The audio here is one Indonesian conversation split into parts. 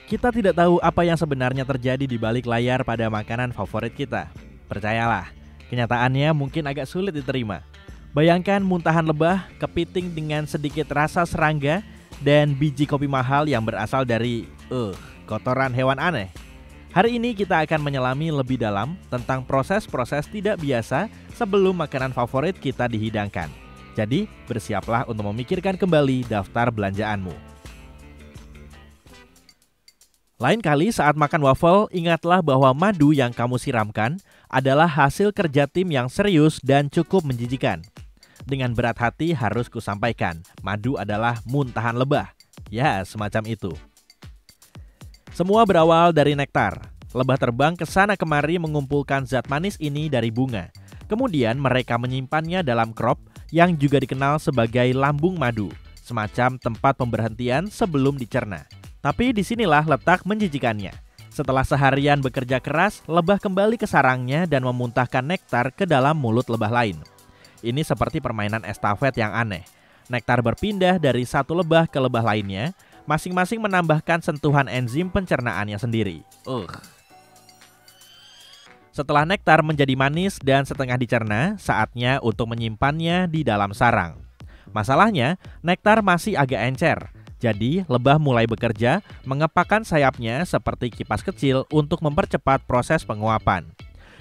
Kita tidak tahu apa yang sebenarnya terjadi di balik layar pada makanan favorit kita. Percayalah, kenyataannya mungkin agak sulit diterima. Bayangkan muntahan lebah, kepiting dengan sedikit rasa serangga, dan biji kopi mahal yang berasal dari kotoran hewan aneh. Hari ini kita akan menyelami lebih dalam tentang proses-proses tidak biasa sebelum makanan favorit kita dihidangkan. Jadi, bersiaplah untuk memikirkan kembali daftar belanjaanmu. Lain kali saat makan waffle, ingatlah bahwa madu yang kamu siramkan adalah hasil kerja tim yang serius dan cukup menjijikan. Dengan berat hati harus kusampaikan, madu adalah muntahan lebah. Ya, semacam itu. Semua berawal dari nektar. Lebah terbang ke sana kemari mengumpulkan zat manis ini dari bunga. Kemudian mereka menyimpannya dalam krop yang juga dikenal sebagai lambung madu, semacam tempat pemberhentian sebelum dicerna. Tapi disinilah letak menjijikannya. Setelah seharian bekerja keras, lebah kembali ke sarangnya dan memuntahkan nektar ke dalam mulut lebah lain. Ini seperti permainan estafet yang aneh. Nektar berpindah dari satu lebah ke lebah lainnya, masing-masing menambahkan sentuhan enzim pencernaannya sendiri. Setelah nektar menjadi manis dan setengah dicerna, saatnya untuk menyimpannya di dalam sarang. Masalahnya, nektar masih agak encer. Jadi, lebah mulai bekerja, mengepakkan sayapnya seperti kipas kecil untuk mempercepat proses penguapan.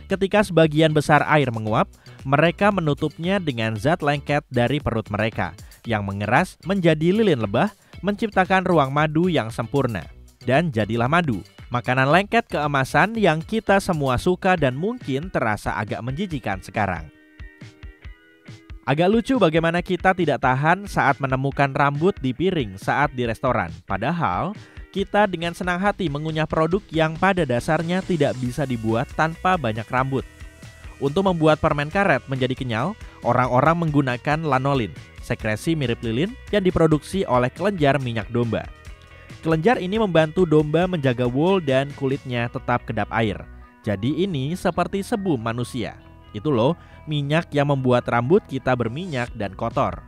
Ketika sebagian besar air menguap, mereka menutupnya dengan zat lengket dari perut mereka, yang mengeras menjadi lilin lebah, menciptakan ruang madu yang sempurna. Dan jadilah madu, makanan lengket keemasan yang kita semua suka dan mungkin terasa agak menjijikan sekarang. Agak lucu bagaimana kita tidak tahan saat menemukan rambut di piring saat di restoran. Padahal, kita dengan senang hati mengunyah produk yang pada dasarnya tidak bisa dibuat tanpa banyak rambut. Untuk membuat permen karet menjadi kenyal, orang-orang menggunakan lanolin, sekresi mirip lilin yang diproduksi oleh kelenjar minyak domba. Kelenjar ini membantu domba menjaga wool dan kulitnya tetap kedap air. Jadi ini seperti sebum manusia. Itu loh, minyak yang membuat rambut kita berminyak dan kotor.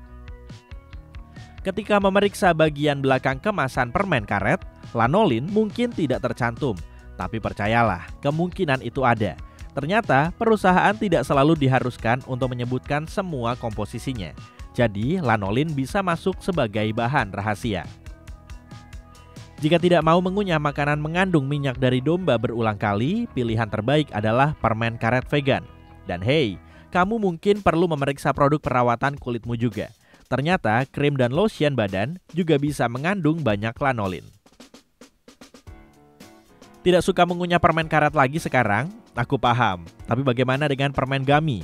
Ketika memeriksa bagian belakang kemasan permen karet, lanolin mungkin tidak tercantum. Tapi percayalah, kemungkinan itu ada. Ternyata perusahaan tidak selalu diharuskan untuk menyebutkan semua komposisinya. Jadi lanolin bisa masuk sebagai bahan rahasia. Jika tidak mau mengunyah makanan mengandung minyak dari domba berulang kali, pilihan terbaik adalah permen karet vegan. Dan hey, kamu mungkin perlu memeriksa produk perawatan kulitmu juga. Ternyata krim dan lotion badan juga bisa mengandung banyak lanolin. Tidak suka mengunyah permen karet lagi sekarang? Aku paham. Tapi bagaimana dengan permen gummy?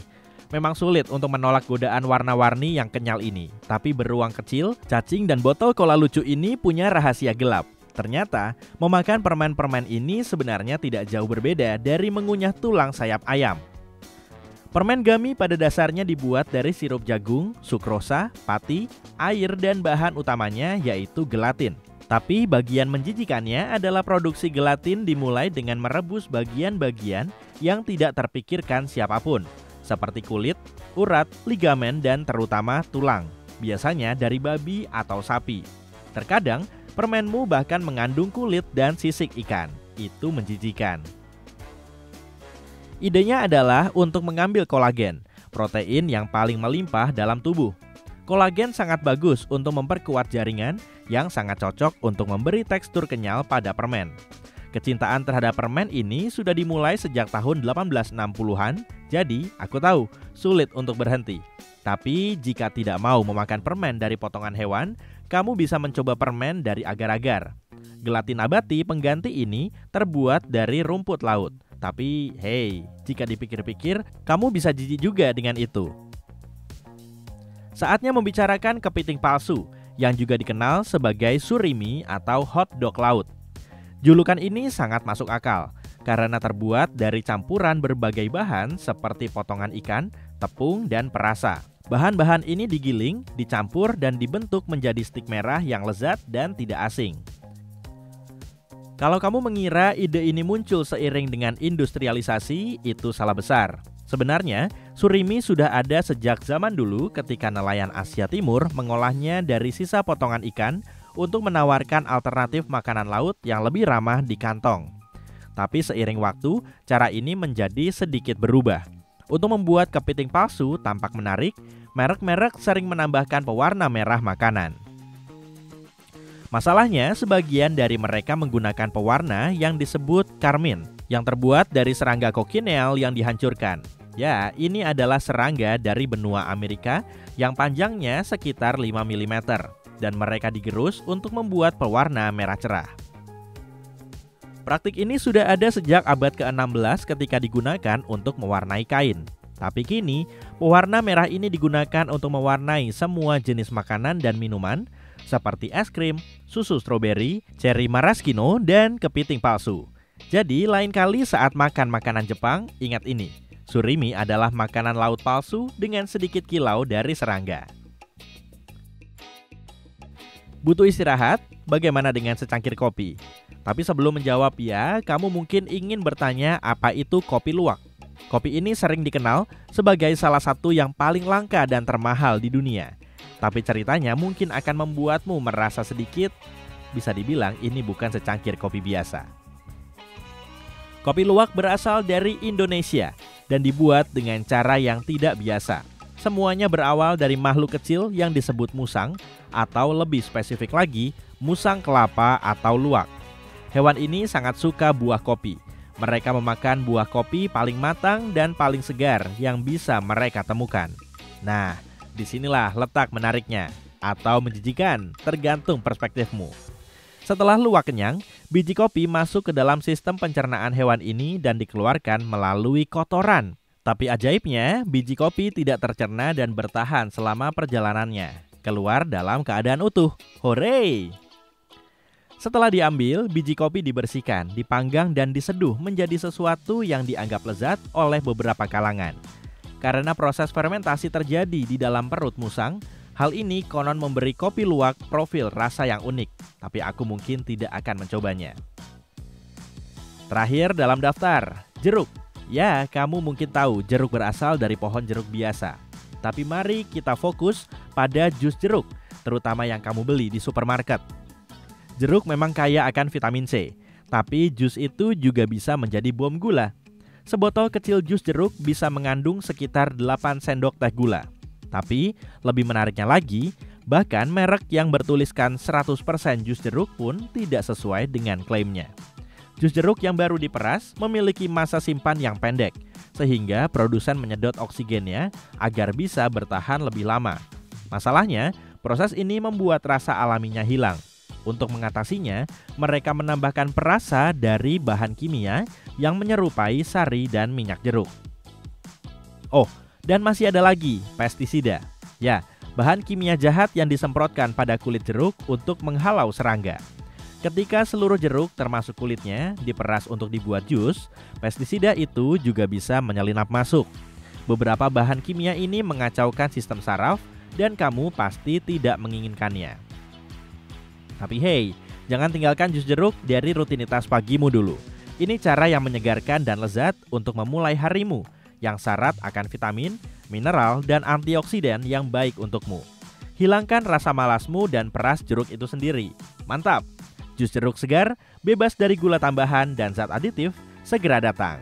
Memang sulit untuk menolak godaan warna-warni yang kenyal ini. Tapi beruang kecil, cacing, dan botol cola lucu ini punya rahasia gelap. Ternyata, memakan permen-permen ini sebenarnya tidak jauh berbeda dari mengunyah tulang sayap ayam. Permen gummy pada dasarnya dibuat dari sirup jagung, sukrosa, pati, air, dan bahan utamanya yaitu gelatin. Tapi bagian menjijikannya adalah produksi gelatin dimulai dengan merebus bagian-bagian yang tidak terpikirkan siapapun, seperti kulit, urat, ligamen, dan terutama tulang, biasanya dari babi atau sapi. Terkadang, permenmu bahkan mengandung kulit dan sisik ikan. Itu menjijikan. Idenya adalah untuk mengambil kolagen, protein yang paling melimpah dalam tubuh. Kolagen sangat bagus untuk memperkuat jaringan yang sangat cocok untuk memberi tekstur kenyal pada permen. Kecintaan terhadap permen ini sudah dimulai sejak tahun 1860-an, jadi aku tahu sulit untuk berhenti. Tapi jika tidak mau memakan permen dari potongan hewan, kamu bisa mencoba permen dari agar-agar. Gelatin nabati pengganti ini terbuat dari rumput laut. Tapi hey, jika dipikir-pikir, kamu bisa jijik juga dengan itu. Saatnya membicarakan kepiting palsu, yang juga dikenal sebagai surimi atau hot dog laut. Julukan ini sangat masuk akal, karena terbuat dari campuran berbagai bahan seperti potongan ikan, tepung, dan perasa. Bahan-bahan ini digiling, dicampur, dan dibentuk menjadi stik merah yang lezat dan tidak asing. Kalau kamu mengira ide ini muncul seiring dengan industrialisasi, itu salah besar. Sebenarnya, surimi sudah ada sejak zaman dulu ketika nelayan Asia Timur mengolahnya dari sisa potongan ikan untuk menawarkan alternatif makanan laut yang lebih ramah di kantong. Tapi seiring waktu, cara ini menjadi sedikit berubah. Untuk membuat kepiting palsu tampak menarik, merek-merek sering menambahkan pewarna merah makanan. Masalahnya, sebagian dari mereka menggunakan pewarna yang disebut karmin, yang terbuat dari serangga kokinel yang dihancurkan. Ya, ini adalah serangga dari benua Amerika yang panjangnya sekitar 5 mm, dan mereka digerus untuk membuat pewarna merah cerah. Praktik ini sudah ada sejak abad ke-16 ketika digunakan untuk mewarnai kain. Tapi kini, pewarna merah ini digunakan untuk mewarnai semua jenis makanan dan minuman seperti es krim, susu stroberi, cherry maraschino, dan kepiting palsu. Jadi, lain kali saat makan makanan Jepang, ingat ini. Surimi adalah makanan laut palsu dengan sedikit kilau dari serangga. Butuh istirahat? Bagaimana dengan secangkir kopi? Tapi sebelum menjawab ya, kamu mungkin ingin bertanya apa itu kopi luwak. Kopi ini sering dikenal sebagai salah satu yang paling langka dan termahal di dunia. Tapi ceritanya mungkin akan membuatmu merasa sedikit, bisa dibilang ini bukan secangkir kopi biasa. Kopi luwak berasal dari Indonesia dan dibuat dengan cara yang tidak biasa. Semuanya berawal dari makhluk kecil yang disebut musang, atau lebih spesifik lagi, musang kelapa atau luwak. Hewan ini sangat suka buah kopi. Mereka memakan buah kopi paling matang dan paling segar yang bisa mereka temukan. Nah, disinilah letak menariknya, atau menjijikan, tergantung perspektifmu. Setelah luwak kenyang, biji kopi masuk ke dalam sistem pencernaan hewan ini dan dikeluarkan melalui kotoran. Tapi ajaibnya, biji kopi tidak tercerna dan bertahan selama perjalanannya. Keluar dalam keadaan utuh. Hore! Setelah diambil, biji kopi dibersihkan, dipanggang dan diseduh menjadi sesuatu yang dianggap lezat oleh beberapa kalangan. Karena proses fermentasi terjadi di dalam perut musang, hal ini konon memberi kopi luwak profil rasa yang unik, tapi aku mungkin tidak akan mencobanya. Terakhir dalam daftar, jeruk. Ya, kamu mungkin tahu jeruk berasal dari pohon jeruk biasa. Tapi mari kita fokus pada jus jeruk, terutama yang kamu beli di supermarket. Jeruk memang kaya akan vitamin C, tapi jus itu juga bisa menjadi bom gula. Sebotol kecil jus jeruk bisa mengandung sekitar 8 sendok teh gula. Tapi lebih menariknya lagi, bahkan merek yang bertuliskan 100% jus jeruk pun tidak sesuai dengan klaimnya. Jus jeruk yang baru diperas memiliki masa simpan yang pendek, sehingga produsen menyedot oksigennya agar bisa bertahan lebih lama. Masalahnya, proses ini membuat rasa alaminya hilang. Untuk mengatasinya, mereka menambahkan perasa dari bahan kimia yang menyerupai sari dan minyak jeruk. Oh, dan masih ada lagi, pestisida. Ya, bahan kimia jahat yang disemprotkan pada kulit jeruk untuk menghalau serangga. Ketika seluruh jeruk termasuk kulitnya diperas untuk dibuat jus, pestisida itu juga bisa menyelinap masuk. Beberapa bahan kimia ini mengacaukan sistem saraf dan kamu pasti tidak menginginkannya. Tapi hey, jangan tinggalkan jus jeruk dari rutinitas pagimu dulu. Ini cara yang menyegarkan dan lezat untuk memulai harimu, yang syarat akan vitamin, mineral, dan antioksidan yang baik untukmu. Hilangkan rasa malasmu dan peras jeruk itu sendiri. Mantap! Jus jeruk segar, bebas dari gula tambahan dan zat aditif, segera datang.